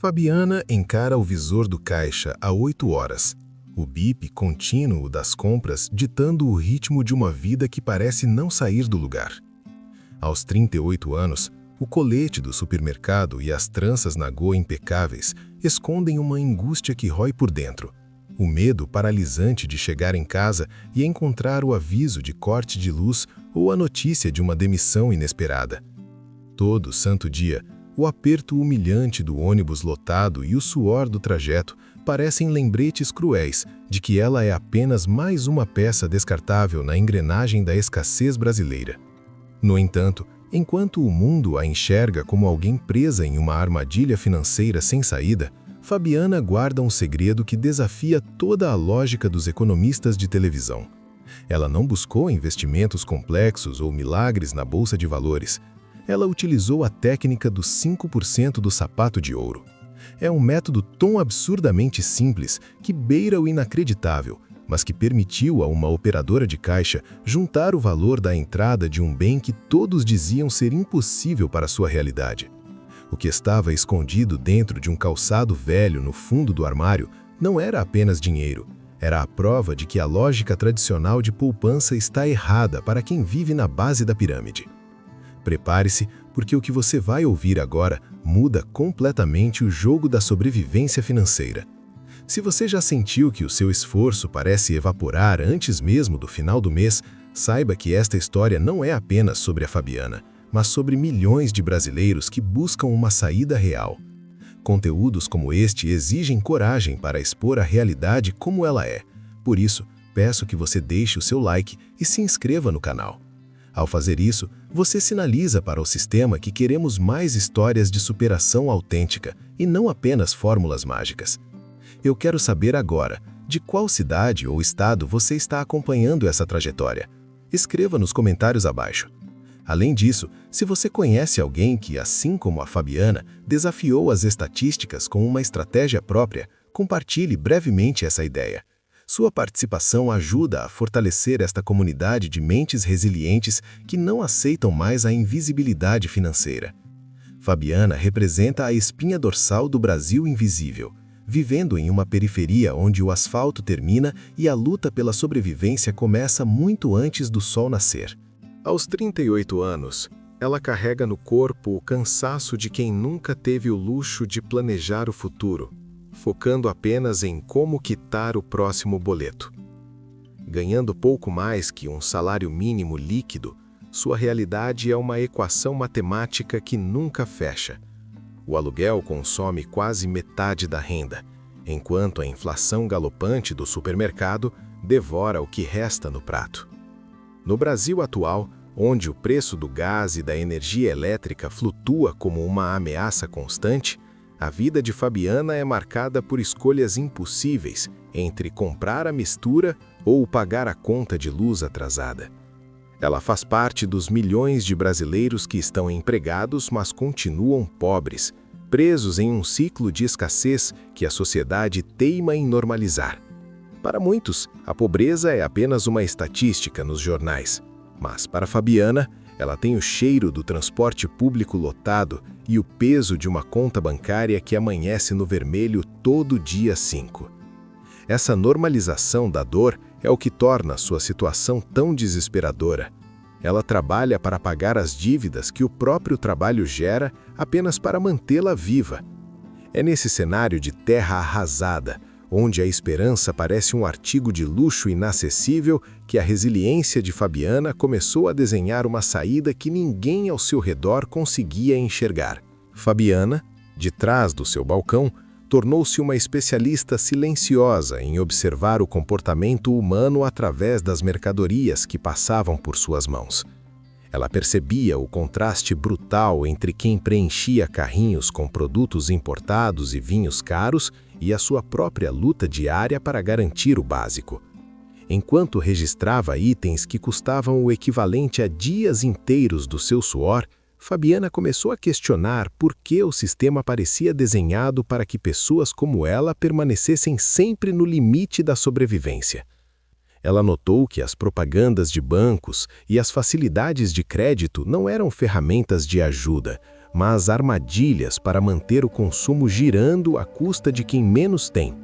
Fabiana encara o visor do caixa há 8 horas. O bip contínuo das compras ditando o ritmo de uma vida que parece não sair do lugar. Aos 38 anos, o colete do supermercado e as tranças na goa impecáveis escondem uma angústia que rói por dentro. O medo paralisante de chegar em casa e encontrar o aviso de corte de luz ou a notícia de uma demissão inesperada. Todo santo dia, o aperto humilhante do ônibus lotado e o suor do trajeto parecem lembretes cruéis de que ela é apenas mais uma peça descartável na engrenagem da escassez brasileira. No entanto, enquanto o mundo a enxerga como alguém presa em uma armadilha financeira sem saída, Fabiana guarda um segredo que desafia toda a lógica dos economistas de televisão. Ela não buscou investimentos complexos ou milagres na bolsa de valores. Ela utilizou a técnica dos 5% do sapato de ouro. É um método tão absurdamente simples que beira o inacreditável, mas que permitiu a uma operadora de caixa juntar o valor da entrada de um bem que todos diziam ser impossível para sua realidade. O que estava escondido dentro de um calçado velho no fundo do armário não era apenas dinheiro, era a prova de que a lógica tradicional de poupança está errada para quem vive na base da pirâmide. Prepare-se, porque o que você vai ouvir agora muda completamente o jogo da sobrevivência financeira. Se você já sentiu que o seu esforço parece evaporar antes mesmo do final do mês, saiba que esta história não é apenas sobre a Fabiana, mas sobre milhões de brasileiros que buscam uma saída real. Conteúdos como este exigem coragem para expor a realidade como ela é. Por isso, peço que você deixe o seu like e se inscreva no canal. Ao fazer isso, você sinaliza para o sistema que queremos mais histórias de superação autêntica e não apenas fórmulas mágicas. Eu quero saber agora, de qual cidade ou estado você está acompanhando essa trajetória? Escreva nos comentários abaixo. Além disso, se você conhece alguém que, assim como a Fabiana, desafiou as estatísticas com uma estratégia própria, compartilhe brevemente essa ideia. Sua participação ajuda a fortalecer esta comunidade de mentes resilientes que não aceitam mais a invisibilidade financeira. Fabiana representa a espinha dorsal do Brasil invisível, vivendo em uma periferia onde o asfalto termina e a luta pela sobrevivência começa muito antes do sol nascer. Aos 38 anos, ela carrega no corpo o cansaço de quem nunca teve o luxo de planejar o futuro, focando apenas em como quitar o próximo boleto. Ganhando pouco mais que um salário mínimo líquido, sua realidade é uma equação matemática que nunca fecha. O aluguel consome quase metade da renda, enquanto a inflação galopante do supermercado devora o que resta no prato. No Brasil atual, onde o preço do gás e da energia elétrica flutua como uma ameaça constante, a vida de Fabiana é marcada por escolhas impossíveis entre comprar a mistura ou pagar a conta de luz atrasada. Ela faz parte dos milhões de brasileiros que estão empregados, mas continuam pobres, presos em um ciclo de escassez que a sociedade teima em normalizar. Para muitos, a pobreza é apenas uma estatística nos jornais, mas para Fabiana, ela tem o cheiro do transporte público lotado e o peso de uma conta bancária que amanhece no vermelho todo dia 5. Essa normalização da dor é o que torna sua situação tão desesperadora. Ela trabalha para pagar as dívidas que o próprio trabalho gera apenas para mantê-la viva. É nesse cenário de terra arrasada, onde a esperança parece um artigo de luxo inacessível, que a resiliência de Fabiana começou a desenhar uma saída que ninguém ao seu redor conseguia enxergar. Fabiana, de trás do seu balcão, tornou-se uma especialista silenciosa em observar o comportamento humano através das mercadorias que passavam por suas mãos. Ela percebia o contraste brutal entre quem preenchia carrinhos com produtos importados e vinhos caros e a sua própria luta diária para garantir o básico. Enquanto registrava itens que custavam o equivalente a dias inteiros do seu suor, Fabiana começou a questionar por que o sistema parecia desenhado para que pessoas como ela permanecessem sempre no limite da sobrevivência. Ela notou que as propagandas de bancos e as facilidades de crédito não eram ferramentas de ajuda, mas armadilhas para manter o consumo girando à custa de quem menos tem.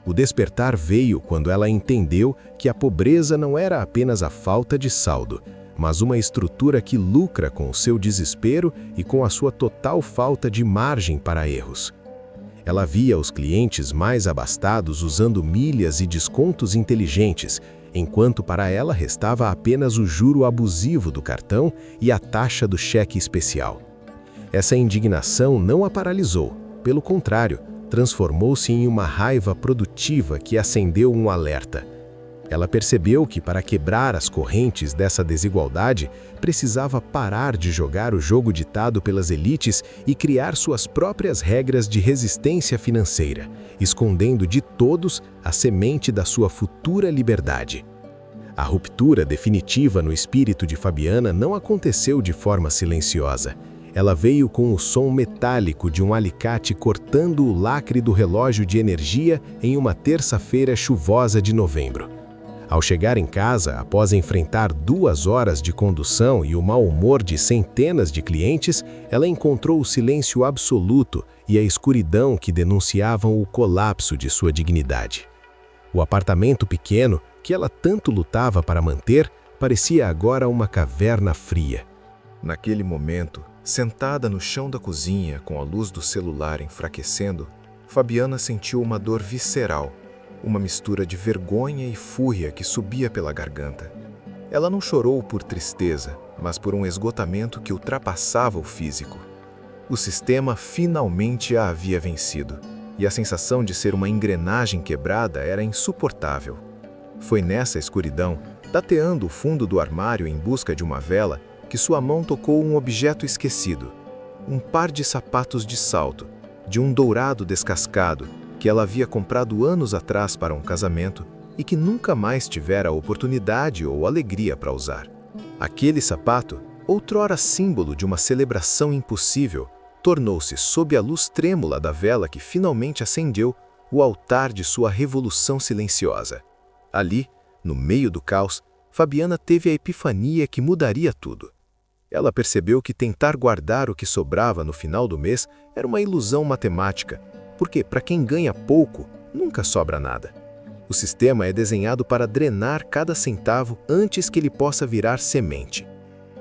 O despertar veio quando ela entendeu que a pobreza não era apenas a falta de saldo, mas uma estrutura que lucra com o seu desespero e com a sua total falta de margem para erros. Ela via os clientes mais abastados usando milhas e descontos inteligentes, enquanto para ela restava apenas o juro abusivo do cartão e a taxa do cheque especial. Essa indignação não a paralisou, pelo contrário, transformou-se em uma raiva produtiva que acendeu um alerta. Ela percebeu que para quebrar as correntes dessa desigualdade, precisava parar de jogar o jogo ditado pelas elites e criar suas próprias regras de resistência financeira, escondendo de todos a semente da sua futura liberdade. A ruptura definitiva no espírito de Fabiana não aconteceu de forma silenciosa. Ela veio com o som metálico de um alicate cortando o lacre do relógio de energia em uma terça-feira chuvosa de novembro. Ao chegar em casa, após enfrentar 2 horas de condução e o mau humor de centenas de clientes, ela encontrou o silêncio absoluto e a escuridão que denunciavam o colapso de sua dignidade. O apartamento pequeno, que ela tanto lutava para manter, parecia agora uma caverna fria. Naquele momento, sentada no chão da cozinha com a luz do celular enfraquecendo, Fabiana sentiu uma dor visceral, uma mistura de vergonha e fúria que subia pela garganta. Ela não chorou por tristeza, mas por um esgotamento que ultrapassava o físico. O sistema finalmente a havia vencido, e a sensação de ser uma engrenagem quebrada era insuportável. Foi nessa escuridão, tateando o fundo do armário em busca de uma vela, que sua mão tocou um objeto esquecido. Um par de sapatos de salto, de um dourado descascado, que ela havia comprado anos atrás para um casamento e que nunca mais tivera a oportunidade ou alegria para usar. Aquele sapato, outrora símbolo de uma celebração impossível, tornou-se, sob a luz trêmula da vela que finalmente acendeu, o altar de sua revolução silenciosa. Ali, no meio do caos, Fabiana teve a epifania que mudaria tudo. Ela percebeu que tentar guardar o que sobrava no final do mês era uma ilusão matemática, porque para quem ganha pouco, nunca sobra nada. O sistema é desenhado para drenar cada centavo antes que ele possa virar semente.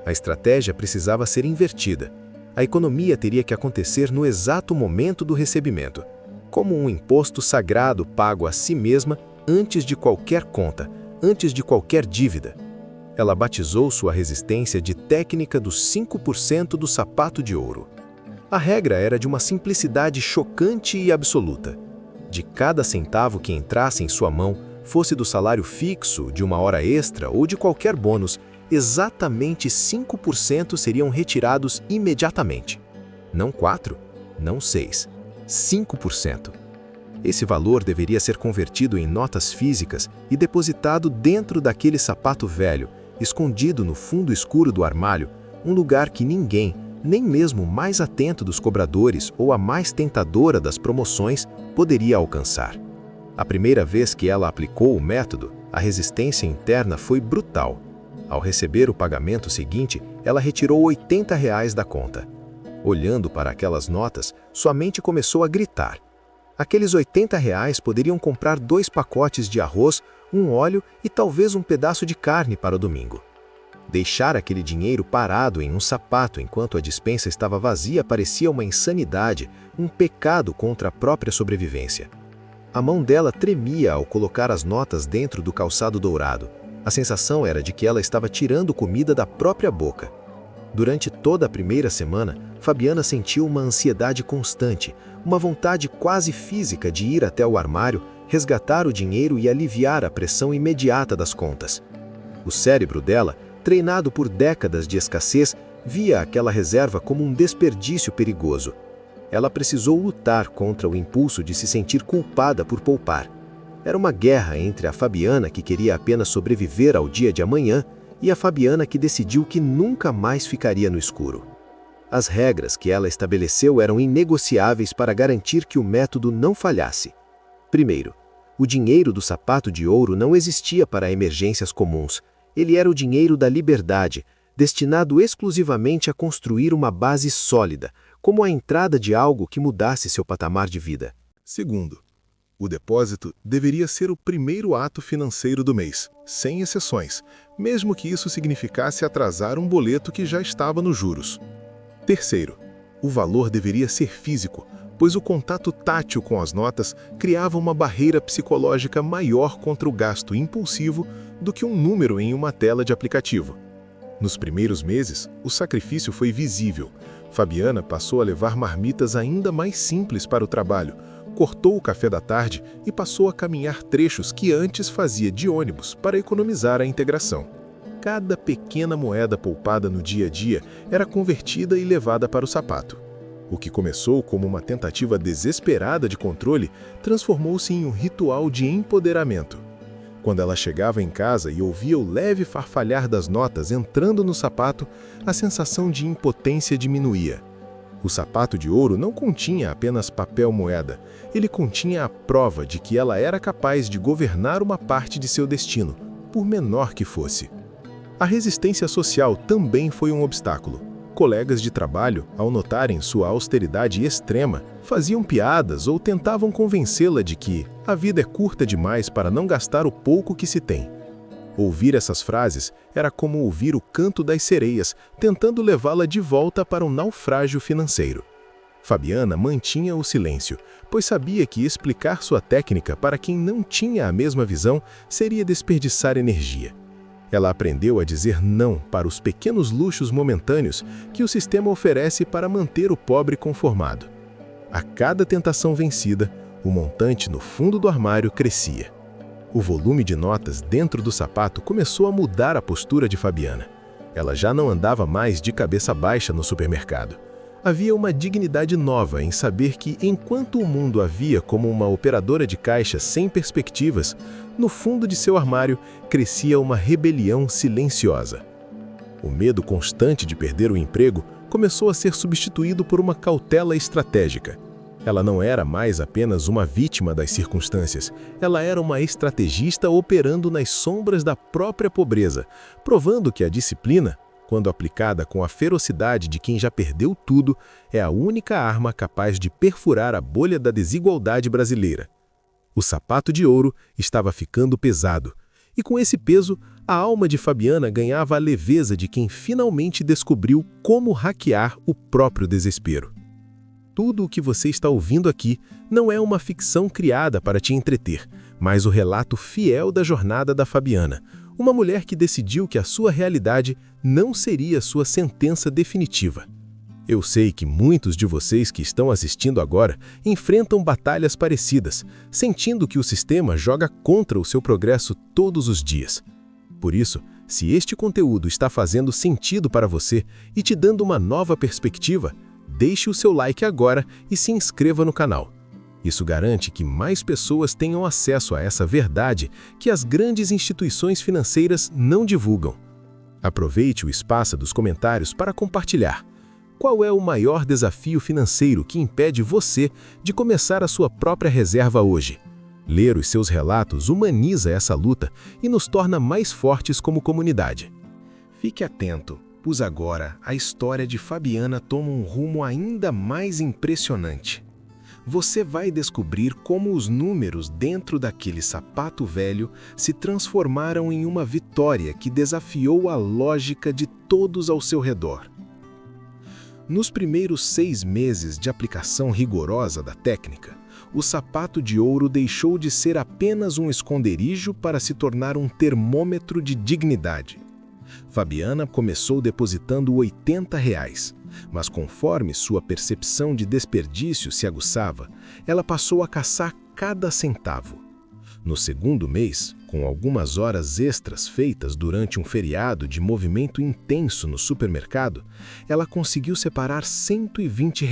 A estratégia precisava ser invertida. A economia teria que acontecer no exato momento do recebimento, como um imposto sagrado pago a si mesma antes de qualquer conta, antes de qualquer dívida. Ela batizou sua resistência de técnica dos 5% do sapato de ouro. A regra era de uma simplicidade chocante e absoluta. De cada centavo que entrasse em sua mão, fosse do salário fixo, de uma hora extra ou de qualquer bônus, exatamente 5% seriam retirados imediatamente. Não 4, não 6, 5%. Esse valor deveria ser convertido em notas físicas e depositado dentro daquele sapato velho, escondido no fundo escuro do armário, um lugar que ninguém, nem mesmo o mais atento dos cobradores ou a mais tentadora das promoções, poderia alcançar. A primeira vez que ela aplicou o método, a resistência interna foi brutal. Ao receber o pagamento seguinte, ela retirou R$ 80 da conta. Olhando para aquelas notas, sua mente começou a gritar. Aqueles R$ 80 poderiam comprar 2 pacotes de arroz, um óleo e talvez um pedaço de carne para o domingo. Deixar aquele dinheiro parado em um sapato enquanto a despensa estava vazia parecia uma insanidade, um pecado contra a própria sobrevivência. A mão dela tremia ao colocar as notas dentro do calçado dourado. A sensação era de que ela estava tirando comida da própria boca. Durante toda a primeira semana, Fabiana sentiu uma ansiedade constante, uma vontade quase física de ir até o armário, resgatar o dinheiro e aliviar a pressão imediata das contas. O cérebro dela, treinado por décadas de escassez, via aquela reserva como um desperdício perigoso. Ela precisou lutar contra o impulso de se sentir culpada por poupar. Era uma guerra entre a Fabiana que queria apenas sobreviver ao dia de amanhã e a Fabiana que decidiu que nunca mais ficaria no escuro. As regras que ela estabeleceu eram inegociáveis para garantir que o método não falhasse. Primeiro, o dinheiro do sapato de ouro não existia para emergências comuns. Ele era o dinheiro da liberdade, destinado exclusivamente a construir uma base sólida, como a entrada de algo que mudasse seu patamar de vida. Segundo, o depósito deveria ser o primeiro ato financeiro do mês, sem exceções, mesmo que isso significasse atrasar um boleto que já estava nos juros. Terceiro, o valor deveria ser físico, pois o contato tátil com as notas criava uma barreira psicológica maior contra o gasto impulsivo do que um número em uma tela de aplicativo. Nos primeiros meses, o sacrifício foi visível. Fabiana passou a levar marmitas ainda mais simples para o trabalho, cortou o café da tarde e passou a caminhar trechos que antes fazia de ônibus para economizar a integração. Cada pequena moeda poupada no dia a dia era convertida e levada para o sapato. O que começou como uma tentativa desesperada de controle transformou-se em um ritual de empoderamento. Quando ela chegava em casa e ouvia o leve farfalhar das notas entrando no sapato, a sensação de impotência diminuía. O sapato de ouro não continha apenas papel-moeda, ele continha a prova de que ela era capaz de governar uma parte de seu destino, por menor que fosse. A resistência social também foi um obstáculo. Colegas de trabalho, ao notarem sua austeridade extrema, faziam piadas ou tentavam convencê-la de que a vida é curta demais para não gastar o pouco que se tem. Ouvir essas frases era como ouvir o canto das sereias, tentando levá-la de volta para um naufrágio financeiro. Fabiana mantinha o silêncio, pois sabia que explicar sua técnica para quem não tinha a mesma visão seria desperdiçar energia. Ela aprendeu a dizer não para os pequenos luxos momentâneos que o sistema oferece para manter o pobre conformado. A cada tentação vencida, o montante no fundo do armário crescia. O volume de notas dentro do sapato começou a mudar a postura de Fabiana. Ela já não andava mais de cabeça baixa no supermercado. Havia uma dignidade nova em saber que, enquanto o mundo a via como uma operadora de caixa sem perspectivas, no fundo de seu armário crescia uma rebelião silenciosa. O medo constante de perder o emprego começou a ser substituído por uma cautela estratégica. Ela não era mais apenas uma vítima das circunstâncias, ela era uma estrategista operando nas sombras da própria pobreza, provando que a disciplina, quando aplicada com a ferocidade de quem já perdeu tudo, é a única arma capaz de perfurar a bolha da desigualdade brasileira. O sapato de ouro estava ficando pesado, e com esse peso, a alma de Fabiana ganhava a leveza de quem finalmente descobriu como hackear o próprio desespero. Tudo o que você está ouvindo aqui não é uma ficção criada para te entreter, mas o relato fiel da jornada da Fabiana, uma mulher que decidiu que a sua realidade não seria sua sentença definitiva. Eu sei que muitos de vocês que estão assistindo agora enfrentam batalhas parecidas, sentindo que o sistema joga contra o seu progresso todos os dias. Por isso, se este conteúdo está fazendo sentido para você e te dando uma nova perspectiva, deixe o seu like agora e se inscreva no canal. Isso garante que mais pessoas tenham acesso a essa verdade que as grandes instituições financeiras não divulgam. Aproveite o espaço dos comentários para compartilhar. Qual é o maior desafio financeiro que impede você de começar a sua própria reserva hoje? Ler os seus relatos humaniza essa luta e nos torna mais fortes como comunidade. Fique atento, pois agora a história de Fabiana toma um rumo ainda mais impressionante. Você vai descobrir como os números dentro daquele sapato velho se transformaram em uma vitória que desafiou a lógica de todos ao seu redor. Nos primeiros 6 meses de aplicação rigorosa da técnica, o sapato de ouro deixou de ser apenas um esconderijo para se tornar um termômetro de dignidade. Fabiana começou depositando R$ 80, mas conforme sua percepção de desperdício se aguçava, ela passou a caçar cada centavo. No segundo mês, com algumas horas extras feitas durante um feriado de movimento intenso no supermercado, ela conseguiu separar R$ 120.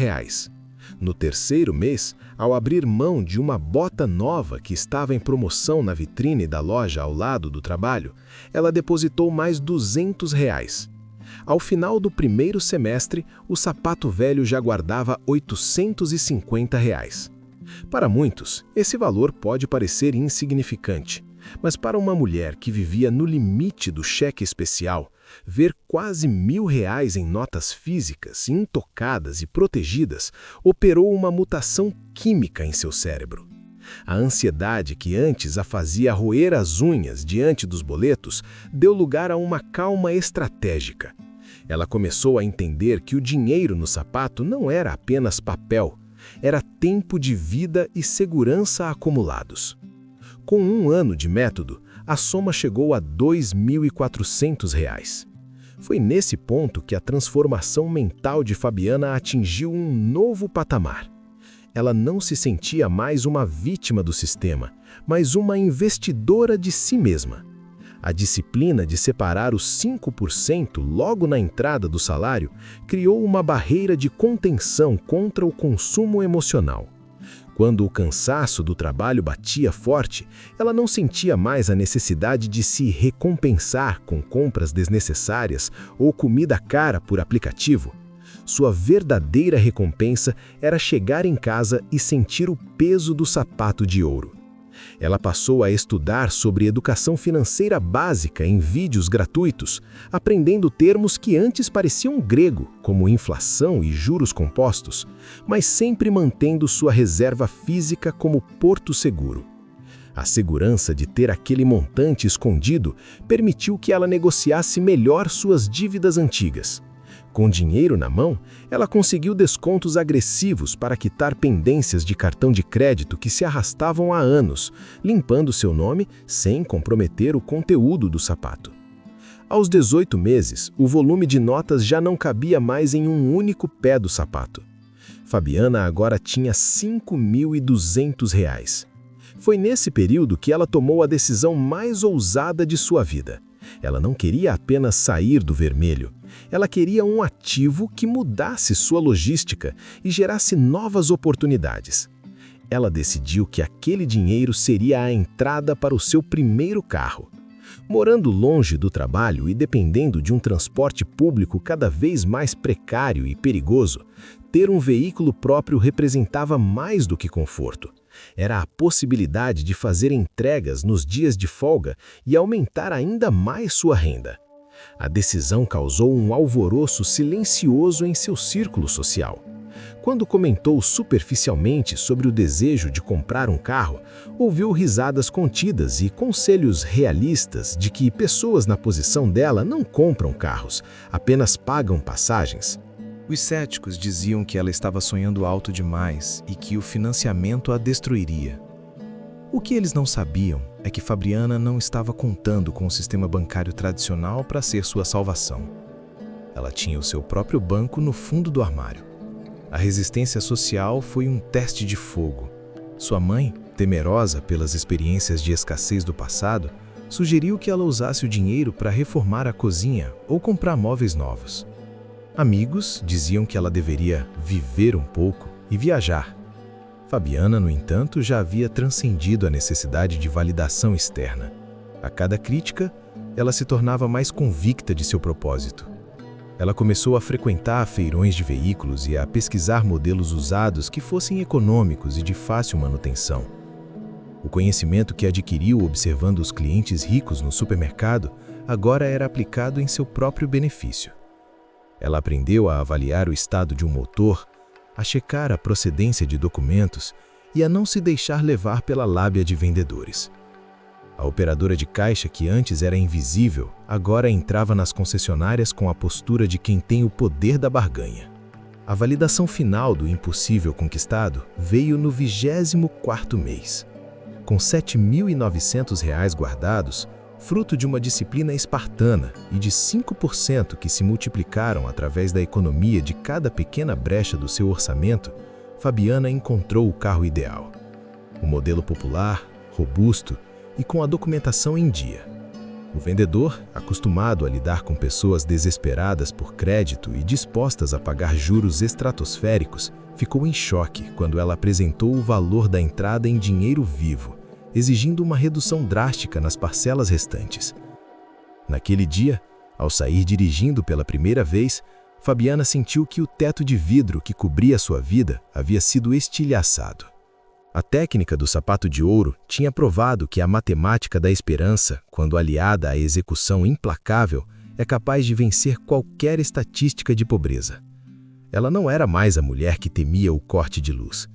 No terceiro mês, ao abrir mão de uma bota nova que estava em promoção na vitrine da loja ao lado do trabalho, ela depositou mais R$ 200. Ao final do primeiro semestre, o sapato velho já guardava R$ 850. Para muitos, esse valor pode parecer insignificante, mas para uma mulher que vivia no limite do cheque especial, ver quase R$ 1.000 em notas físicas, intocadas e protegidas, operou uma mutação química em seu cérebro. A ansiedade que antes a fazia roer as unhas diante dos boletos deu lugar a uma calma estratégica. Ela começou a entender que o dinheiro no sapato não era apenas papel, era tempo de vida e segurança acumulados. Com 1 ano de método, a soma chegou a R$ 2.400. Foi nesse ponto que a transformação mental de Fabiana atingiu um novo patamar. Ela não se sentia mais uma vítima do sistema, mas uma investidora de si mesma. A disciplina de separar os 5% logo na entrada do salário criou uma barreira de contenção contra o consumo emocional. Quando o cansaço do trabalho batia forte, ela não sentia mais a necessidade de se recompensar com compras desnecessárias ou comida cara por aplicativo. Sua verdadeira recompensa era chegar em casa e sentir o peso do sapato de ouro. Ela passou a estudar sobre educação financeira básica em vídeos gratuitos, aprendendo termos que antes pareciam grego, como inflação e juros compostos, mas sempre mantendo sua reserva física como porto seguro. A segurança de ter aquele montante escondido permitiu que ela negociasse melhor suas dívidas antigas. Com dinheiro na mão, ela conseguiu descontos agressivos para quitar pendências de cartão de crédito que se arrastavam há anos, limpando seu nome sem comprometer o conteúdo do sapato. Aos 18 meses, o volume de notas já não cabia mais em um único pé do sapato. Fabiana agora tinha R$ 5.200. Foi nesse período que ela tomou a decisão mais ousada de sua vida. Ela não queria apenas sair do vermelho. Ela queria um ativo que mudasse sua logística e gerasse novas oportunidades. Ela decidiu que aquele dinheiro seria a entrada para o seu primeiro carro. Morando longe do trabalho e dependendo de um transporte público cada vez mais precário e perigoso, ter um veículo próprio representava mais do que conforto. Era a possibilidade de fazer entregas nos dias de folga e aumentar ainda mais sua renda. A decisão causou um alvoroço silencioso em seu círculo social. Quando comentou superficialmente sobre o desejo de comprar um carro, ouviu risadas contidas e conselhos realistas de que pessoas na posição dela não compram carros, apenas pagam passagens. Os céticos diziam que ela estava sonhando alto demais e que o financiamento a destruiria. O que eles não sabiam é que Fabiana não estava contando com o sistema bancário tradicional para ser sua salvação. Ela tinha o seu próprio banco no fundo do armário. A resistência social foi um teste de fogo. Sua mãe, temerosa pelas experiências de escassez do passado, sugeriu que ela usasse o dinheiro para reformar a cozinha ou comprar móveis novos. Amigos diziam que ela deveria viver um pouco e viajar. Fabiana, no entanto, já havia transcendido a necessidade de validação externa. A cada crítica, ela se tornava mais convicta de seu propósito. Ela começou a frequentar feirões de veículos e a pesquisar modelos usados que fossem econômicos e de fácil manutenção. O conhecimento que adquiriu observando os clientes ricos no supermercado agora era aplicado em seu próprio benefício. Ela aprendeu a avaliar o estado de um motor, a checar a procedência de documentos e a não se deixar levar pela lábia de vendedores. A operadora de caixa, que antes era invisível, agora entrava nas concessionárias com a postura de quem tem o poder da barganha. A validação final do impossível conquistado veio no 24º mês. Com R$ 7.900 guardados, fruto de uma disciplina espartana e de 5% que se multiplicaram através da economia de cada pequena brecha do seu orçamento, Fabiana encontrou o carro ideal. O modelo popular, robusto e com a documentação em dia. O vendedor, acostumado a lidar com pessoas desesperadas por crédito e dispostas a pagar juros estratosféricos, ficou em choque quando ela apresentou o valor da entrada em dinheiro vivo, exigindo uma redução drástica nas parcelas restantes. Naquele dia, ao sair dirigindo pela primeira vez, Fabiana sentiu que o teto de vidro que cobria sua vida havia sido estilhaçado. A técnica do sapato de ouro tinha provado que a matemática da esperança, quando aliada à execução implacável, é capaz de vencer qualquer estatística de pobreza. Ela não era mais a mulher que temia o corte de luz.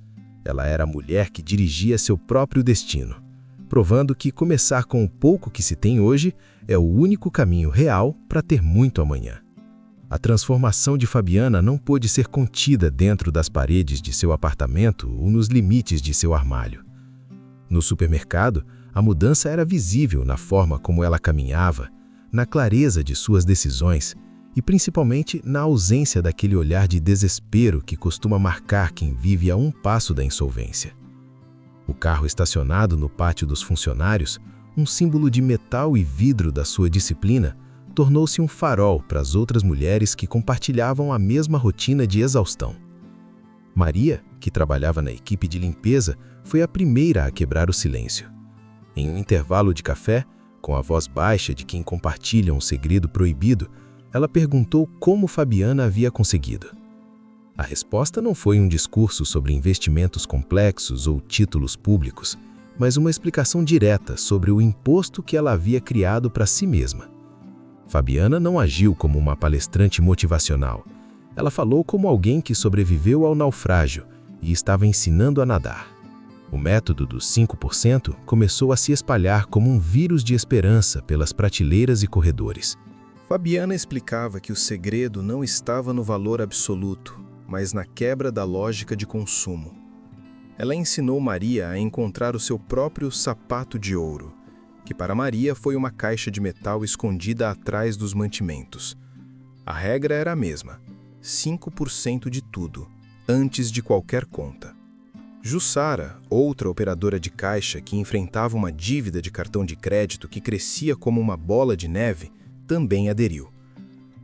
Ela era a mulher que dirigia seu próprio destino, provando que começar com o pouco que se tem hoje é o único caminho real para ter muito amanhã. A transformação de Fabiana não pôde ser contida dentro das paredes de seu apartamento ou nos limites de seu armário. No supermercado, a mudança era visível na forma como ela caminhava, na clareza de suas decisões e principalmente na ausência daquele olhar de desespero que costuma marcar quem vive a um passo da insolvência. O carro estacionado no pátio dos funcionários, um símbolo de metal e vidro da sua disciplina, tornou-se um farol para as outras mulheres que compartilhavam a mesma rotina de exaustão. Maria, que trabalhava na equipe de limpeza, foi a primeira a quebrar o silêncio. Em um intervalo de café, com a voz baixa de quem compartilha um segredo proibido, ela perguntou como Fabiana havia conseguido. A resposta não foi um discurso sobre investimentos complexos ou títulos públicos, mas uma explicação direta sobre o imposto que ela havia criado para si mesma. Fabiana não agiu como uma palestrante motivacional. Ela falou como alguém que sobreviveu ao naufrágio e estava ensinando a nadar. O método dos 5% começou a se espalhar como um vírus de esperança pelas prateleiras e corredores. Fabiana explicava que o segredo não estava no valor absoluto, mas na quebra da lógica de consumo. Ela ensinou Maria a encontrar o seu próprio sapato de ouro, que para Maria foi uma caixa de metal escondida atrás dos mantimentos. A regra era a mesma: 5% de tudo, antes de qualquer conta. Jussara, outra operadora de caixa que enfrentava uma dívida de cartão de crédito que crescia como uma bola de neve, também aderiu.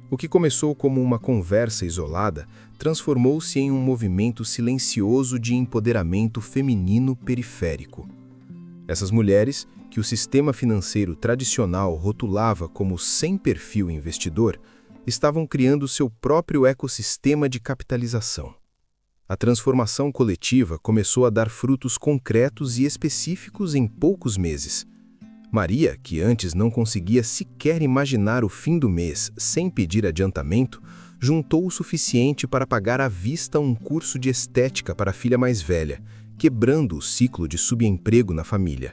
O que começou como uma conversa isolada transformou-se em um movimento silencioso de empoderamento feminino periférico. Essas mulheres, que o sistema financeiro tradicional rotulava como sem perfil investidor, estavam criando seu próprio ecossistema de capitalização. A transformação coletiva começou a dar frutos concretos e específicos em poucos meses. Maria, que antes não conseguia sequer imaginar o fim do mês sem pedir adiantamento, juntou o suficiente para pagar à vista um curso de estética para a filha mais velha, quebrando o ciclo de subemprego na família.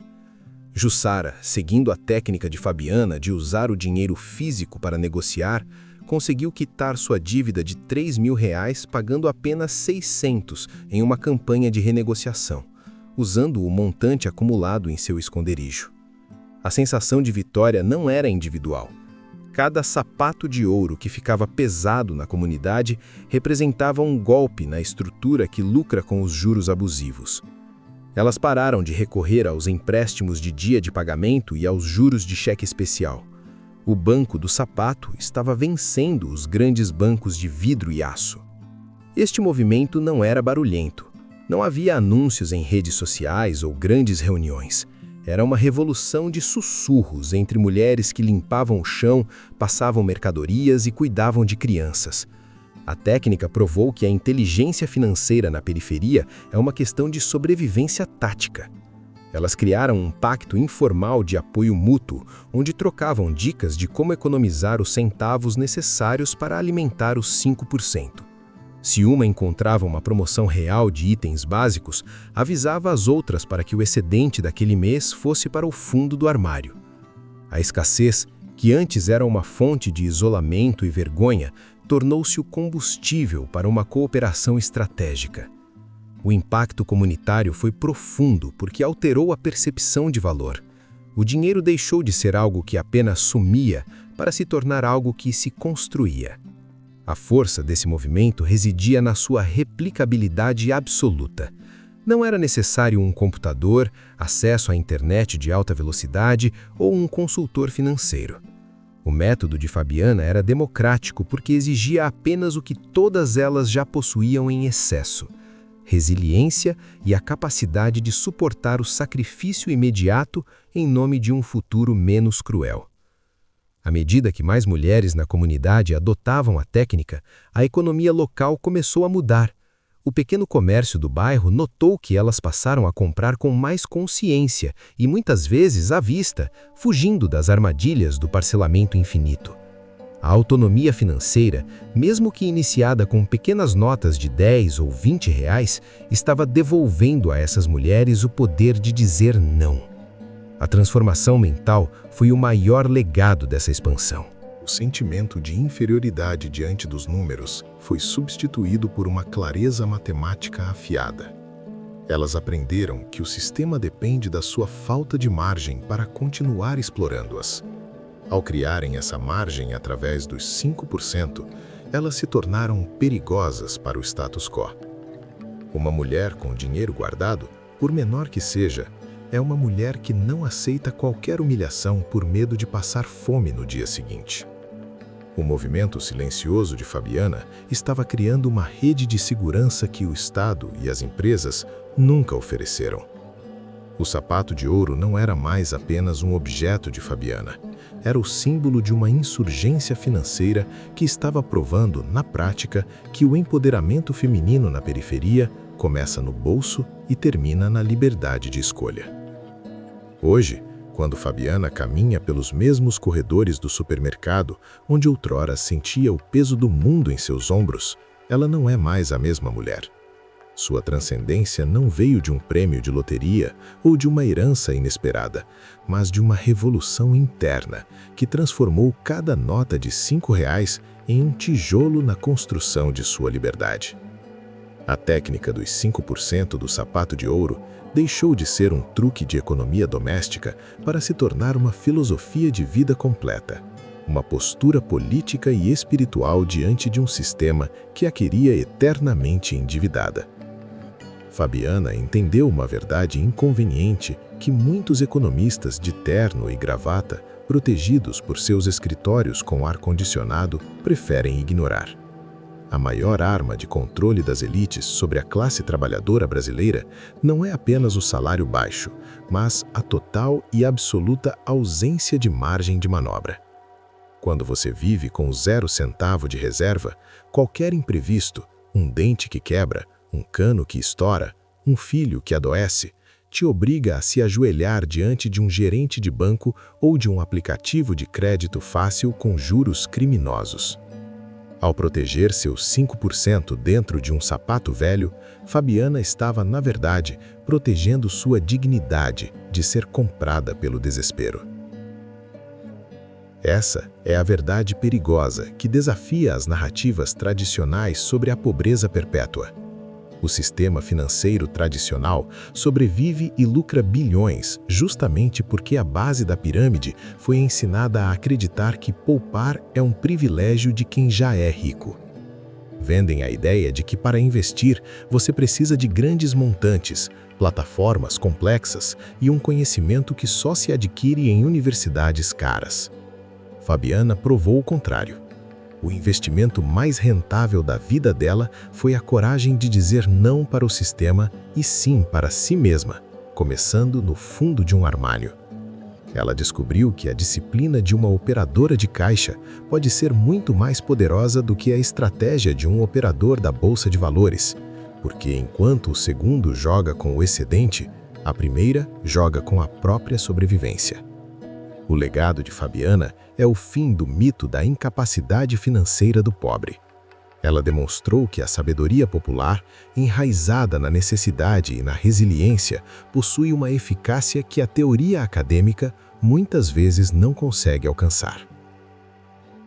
Jussara, seguindo a técnica de Fabiana de usar o dinheiro físico para negociar, conseguiu quitar sua dívida de R$ 3.000 pagando apenas 600 em uma campanha de renegociação, usando o montante acumulado em seu esconderijo. A sensação de vitória não era individual. Cada sapato de ouro que ficava pesado na comunidade representava um golpe na estrutura que lucra com os juros abusivos. Elas pararam de recorrer aos empréstimos de dia de pagamento e aos juros de cheque especial. O banco do sapato estava vencendo os grandes bancos de vidro e aço. Este movimento não era barulhento. Não havia anúncios em redes sociais ou grandes reuniões. Era uma revolução de sussurros entre mulheres que limpavam o chão, passavam mercadorias e cuidavam de crianças. A técnica provou que a inteligência financeira na periferia é uma questão de sobrevivência tática. Elas criaram um pacto informal de apoio mútuo, onde trocavam dicas de como economizar os centavos necessários para alimentar os 5%. Se uma encontrava uma promoção real de itens básicos, avisava as outras para que o excedente daquele mês fosse para o fundo do armário. A escassez, que antes era uma fonte de isolamento e vergonha, tornou-se o combustível para uma cooperação estratégica. O impacto comunitário foi profundo porque alterou a percepção de valor. O dinheiro deixou de ser algo que apenas sumia para se tornar algo que se construía. A força desse movimento residia na sua replicabilidade absoluta. Não era necessário um computador, acesso à internet de alta velocidade ou um consultor financeiro. O método de Fabiana era democrático porque exigia apenas o que todas elas já possuíam em excesso: resiliência e a capacidade de suportar o sacrifício imediato em nome de um futuro menos cruel. À medida que mais mulheres na comunidade adotavam a técnica, a economia local começou a mudar. O pequeno comércio do bairro notou que elas passaram a comprar com mais consciência e muitas vezes à vista, fugindo das armadilhas do parcelamento infinito. A autonomia financeira, mesmo que iniciada com pequenas notas de 10 ou 20 reais, estava devolvendo a essas mulheres o poder de dizer não. A transformação mental foi o maior legado dessa expansão. O sentimento de inferioridade diante dos números foi substituído por uma clareza matemática afiada. Elas aprenderam que o sistema depende da sua falta de margem para continuar explorando-as. Ao criarem essa margem através dos 5%, elas se tornaram perigosas para o status quo. Uma mulher com dinheiro guardado, por menor que seja, é uma mulher que não aceita qualquer humilhação por medo de passar fome no dia seguinte. O movimento silencioso de Fabiana estava criando uma rede de segurança que o Estado e as empresas nunca ofereceram. O sapato de ouro não era mais apenas um objeto de Fabiana, era o símbolo de uma insurgência financeira que estava provando, na prática, que o empoderamento feminino na periferia começa no bolso e termina na liberdade de escolha. Hoje, quando Fabiana caminha pelos mesmos corredores do supermercado, onde outrora sentia o peso do mundo em seus ombros, ela não é mais a mesma mulher. Sua transcendência não veio de um prêmio de loteria ou de uma herança inesperada, mas de uma revolução interna que transformou cada nota de 5 reais em um tijolo na construção de sua liberdade. A técnica dos 5% do sapato de ouro deixou de ser um truque de economia doméstica para se tornar uma filosofia de vida completa, uma postura política e espiritual diante de um sistema que a queria eternamente endividada. Fabiana entendeu uma verdade inconveniente que muitos economistas de terno e gravata, protegidos por seus escritórios com ar-condicionado, preferem ignorar. A maior arma de controle das elites sobre a classe trabalhadora brasileira não é apenas o salário baixo, mas a total e absoluta ausência de margem de manobra. Quando você vive com 0 centavo de reserva, qualquer imprevisto, um dente que quebra, um cano que estoura, um filho que adoece, te obriga a se ajoelhar diante de um gerente de banco ou de um aplicativo de crédito fácil com juros criminosos. Ao proteger seus 5% dentro de um sapato velho, Fabiana estava, na verdade, protegendo sua dignidade de ser comprada pelo desespero. Essa é a verdade perigosa que desafia as narrativas tradicionais sobre a pobreza perpétua. O sistema financeiro tradicional sobrevive e lucra bilhões justamente porque a base da pirâmide foi ensinada a acreditar que poupar é um privilégio de quem já é rico. Vendem a ideia de que para investir você precisa de grandes montantes, plataformas complexas e um conhecimento que só se adquire em universidades caras. Fabiana provou o contrário. O investimento mais rentável da vida dela foi a coragem de dizer não para o sistema e sim para si mesma, começando no fundo de um armário. Ela descobriu que a disciplina de uma operadora de caixa pode ser muito mais poderosa do que a estratégia de um operador da bolsa de valores, porque enquanto o segundo joga com o excedente, a primeira joga com a própria sobrevivência. O legado de Fabiana é o fim do mito da incapacidade financeira do pobre. Ela demonstrou que a sabedoria popular, enraizada na necessidade e na resiliência, possui uma eficácia que a teoria acadêmica muitas vezes não consegue alcançar.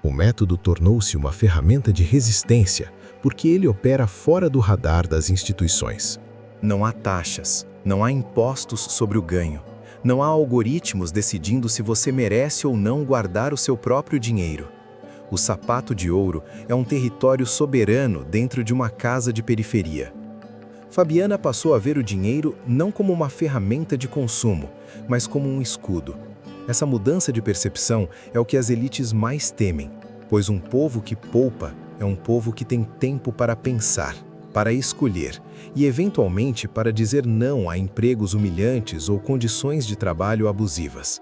O método tornou-se uma ferramenta de resistência, porque ele opera fora do radar das instituições. Não há taxas, não há impostos sobre o ganho. Não há algoritmos decidindo se você merece ou não guardar o seu próprio dinheiro. O sapato de ouro é um território soberano dentro de uma casa de periferia. Fabiana passou a ver o dinheiro não como uma ferramenta de consumo, mas como um escudo. Essa mudança de percepção é o que as elites mais temem, pois um povo que poupa é um povo que tem tempo para pensar, para escolher e, eventualmente, para dizer não a empregos humilhantes ou condições de trabalho abusivas.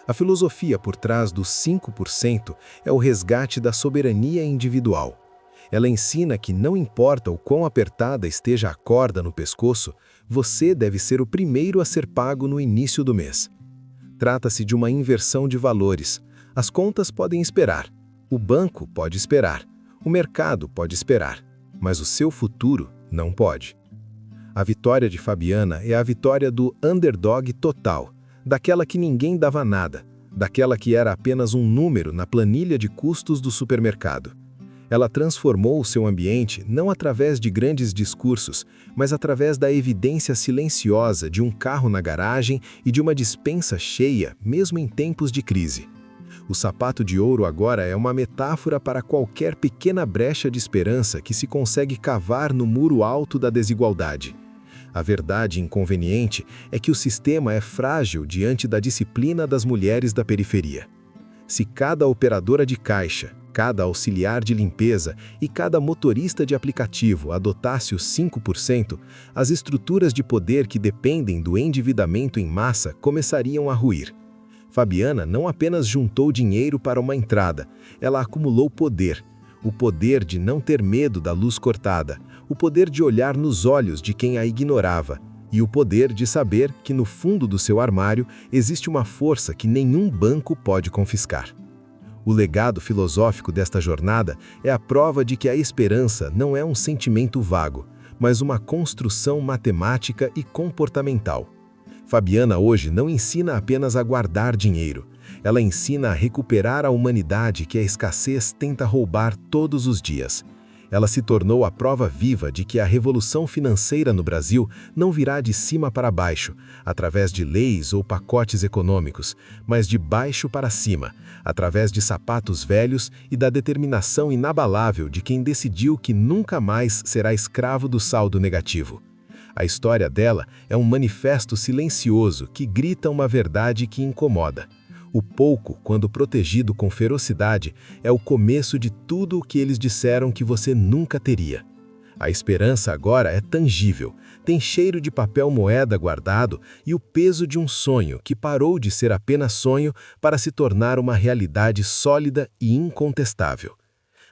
A filosofia por trás dos 5% é o resgate da soberania individual. Ela ensina que não importa o quão apertada esteja a corda no pescoço, você deve ser o primeiro a ser pago no início do mês. Trata-se de uma inversão de valores. As contas podem esperar. O banco pode esperar, o mercado pode esperar, mas o seu futuro não pode. A vitória de Fabiana é a vitória do underdog total, daquela que ninguém dava nada, daquela que era apenas um número na planilha de custos do supermercado. Ela transformou o seu ambiente não através de grandes discursos, mas através da evidência silenciosa de um carro na garagem e de uma despensa cheia, mesmo em tempos de crise. O sapato de ouro agora é uma metáfora para qualquer pequena brecha de esperança que se consegue cavar no muro alto da desigualdade. A verdade inconveniente é que o sistema é frágil diante da disciplina das mulheres da periferia. Se cada operadora de caixa, cada auxiliar de limpeza e cada motorista de aplicativo adotasse os 5%, as estruturas de poder que dependem do endividamento em massa começariam a ruir. Fabiana não apenas juntou dinheiro para uma entrada, ela acumulou poder. O poder de não ter medo da luz cortada, o poder de olhar nos olhos de quem a ignorava e o poder de saber que no fundo do seu armário existe uma força que nenhum banco pode confiscar. O legado filosófico desta jornada é a prova de que a esperança não é um sentimento vago, mas uma construção matemática e comportamental. Fabiana hoje não ensina apenas a guardar dinheiro, ela ensina a recuperar a humanidade que a escassez tenta roubar todos os dias. Ela se tornou a prova viva de que a revolução financeira no Brasil não virá de cima para baixo, através de leis ou pacotes econômicos, mas de baixo para cima, através de sapatos velhos e da determinação inabalável de quem decidiu que nunca mais será escravo do saldo negativo. A história dela é um manifesto silencioso que grita uma verdade que incomoda. O pouco, quando protegido com ferocidade, é o começo de tudo o que eles disseram que você nunca teria. A esperança agora é tangível, tem cheiro de papel moeda guardado e o peso de um sonho que parou de ser apenas sonho para se tornar uma realidade sólida e incontestável.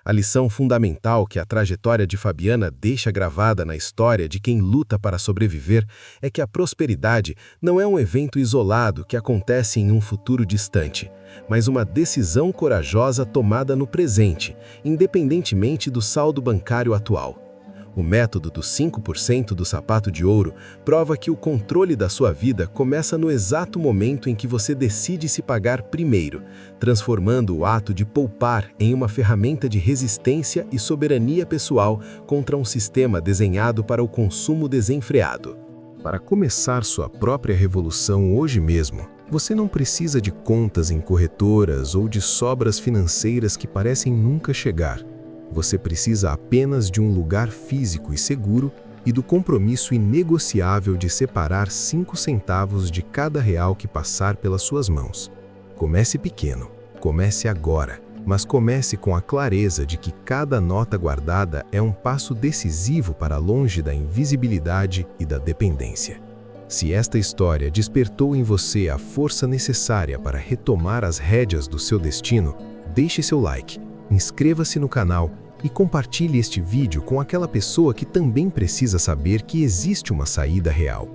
A lição fundamental que a trajetória de Fabiana deixa gravada na história de quem luta para sobreviver é que a prosperidade não é um evento isolado que acontece em um futuro distante, mas uma decisão corajosa tomada no presente, independentemente do saldo bancário atual. O método dos 5% do sapato de ouro prova que o controle da sua vida começa no exato momento em que você decide se pagar primeiro, transformando o ato de poupar em uma ferramenta de resistência e soberania pessoal contra um sistema desenhado para o consumo desenfreado. Para começar sua própria revolução hoje mesmo, você não precisa de contas em corretoras ou de sobras financeiras que parecem nunca chegar. Você precisa apenas de um lugar físico e seguro e do compromisso inegociável de separar 5 centavos de cada real que passar pelas suas mãos. Comece pequeno, comece agora, mas comece com a clareza de que cada nota guardada é um passo decisivo para longe da invisibilidade e da dependência. Se esta história despertou em você a força necessária para retomar as rédeas do seu destino, deixe seu like, inscreva-se no canal e compartilhe este vídeo com aquela pessoa que também precisa saber que existe uma saída real.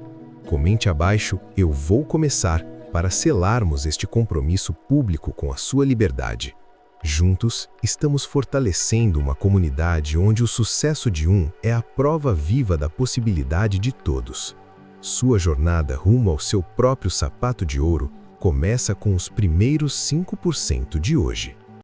Comente abaixo, eu vou começar, para selarmos este compromisso público com a sua liberdade. Juntos, estamos fortalecendo uma comunidade onde o sucesso de um é a prova viva da possibilidade de todos. Sua jornada rumo ao seu próprio sapato de ouro começa com os primeiros 5% de hoje.